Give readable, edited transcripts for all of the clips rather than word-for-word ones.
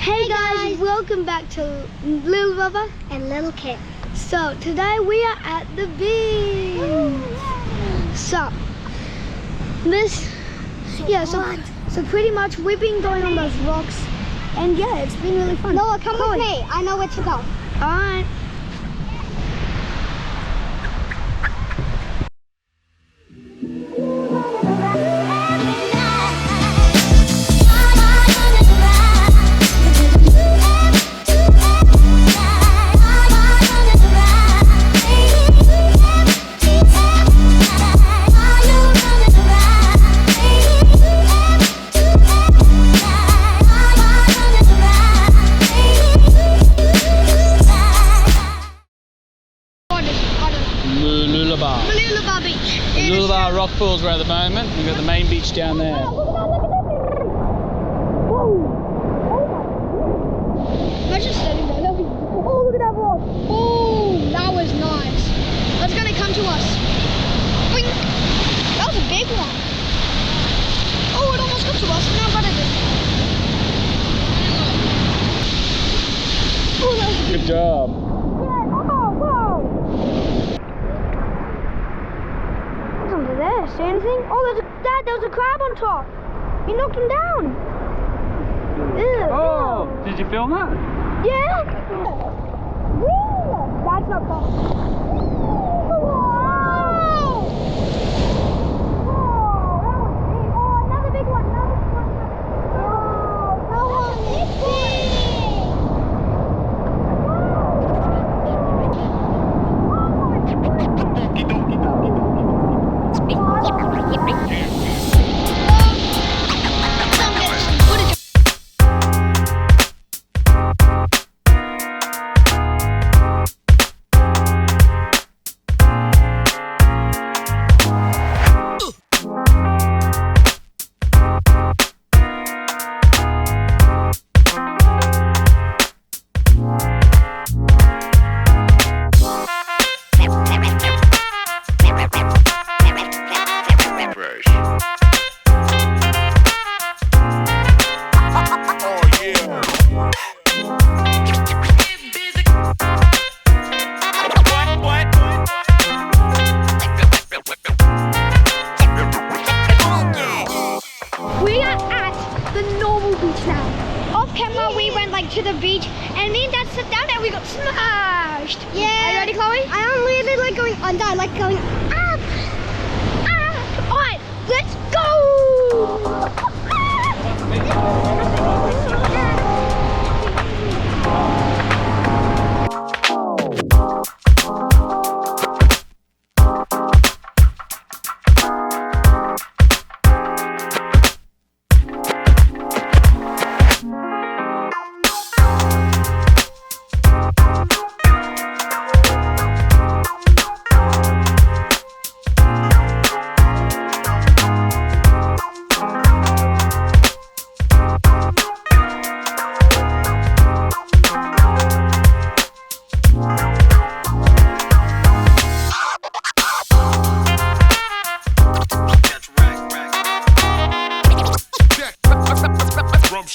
Hey guys, welcome back to Mooloolaba and Little Kit. So today we are at the beach. So pretty much we've been going on those rocks, and yeah, it's been really fun. Noah, come with me. I know where to go. Alright. Mooloolaba beach. Mooloolaba rock pools we're at the moment. We've got the main beach down there. Imagine standing there. Oh, look at that rock. Oh, that was nice. That's gonna come to us. Boing. That was a big one. Oh, it almost got to us. Now what is it? Oh, that was a big Good job. There, see anything? Oh, there was a crab on top. You knocked him down. Ew, Oh, ew. did you film that? Yeah. Woo. That's not fun. Oh, another big one. To the beach, and me and Dad sat down and we got smashed. Yeah. Are you ready, Chloe? I don't really like going under. I like going up. All right, let's go.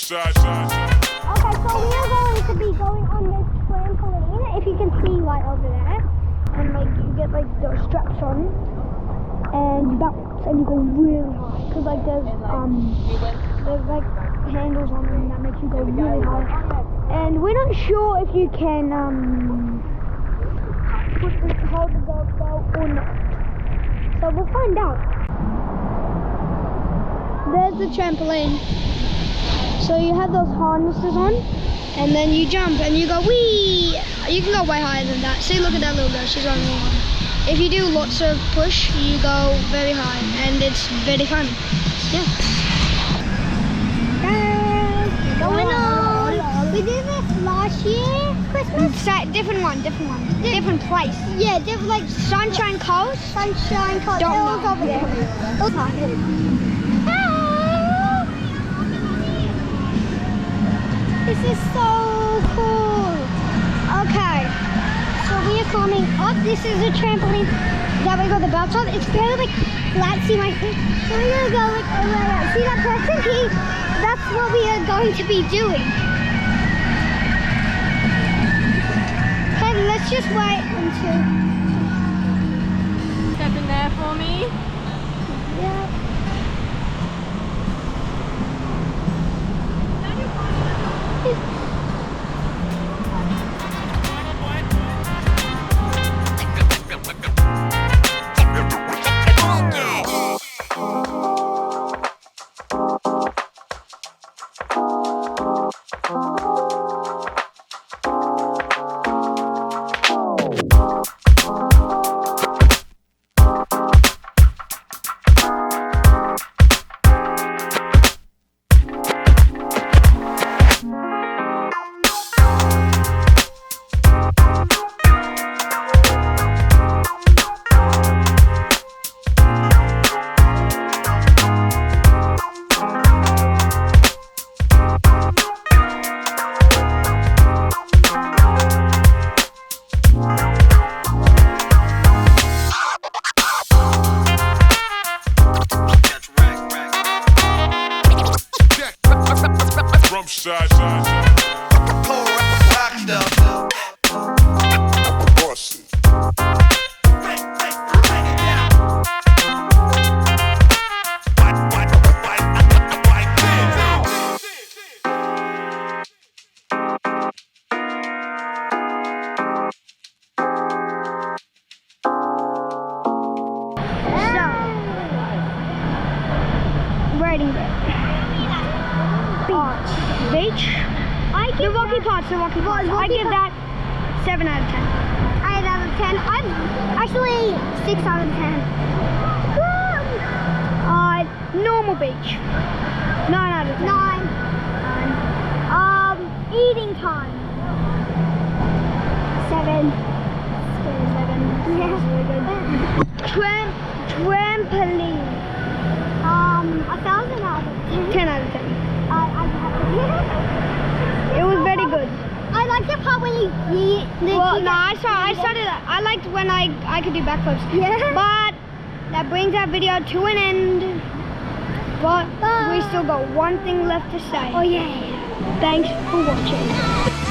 Okay, so we are going to be going on this trampoline, if you can see right over there. And like you get like those straps on, and you bounce and you go really high. Cause like there's like handles on them that make you go really high. And we're not sure if you can hold the GoPro or not. So we'll find out. There's the trampoline. So you have those harnesses on, and then you jump and you go wee. You can go way higher than that. See, look at that little girl. She's on one. If you do lots of push, you go very high, and it's very fun. Yeah. Going on. We did this last year, Christmas. Different one. Different place. Yeah, different like Sunshine Coast. Sunshine Coast. Don't know. Over there. This is so cool. Okay, so we are climbing up. This is a trampoline that we got the bounce on. It's very like flat. See my feet? So we're gonna go like over there. See that person? That's what we are going to be doing. let's just wait until. Step in there for me. Yeah. Beach. The rocky parts. I give that 7 out of 10. 8 out of 10. I'm actually 6 out of 10. Normal beach. 9 out of 10. 9. Eating time. 7. Still 7. Yeah. Trampoline. 1,000 out of 10. 10 out of 10. Yeah. It was very good. I like the part when I liked when I could do backflips. Yeah. But that brings our video to an end. But we still got one thing left to say. Oh yeah. Thanks for watching.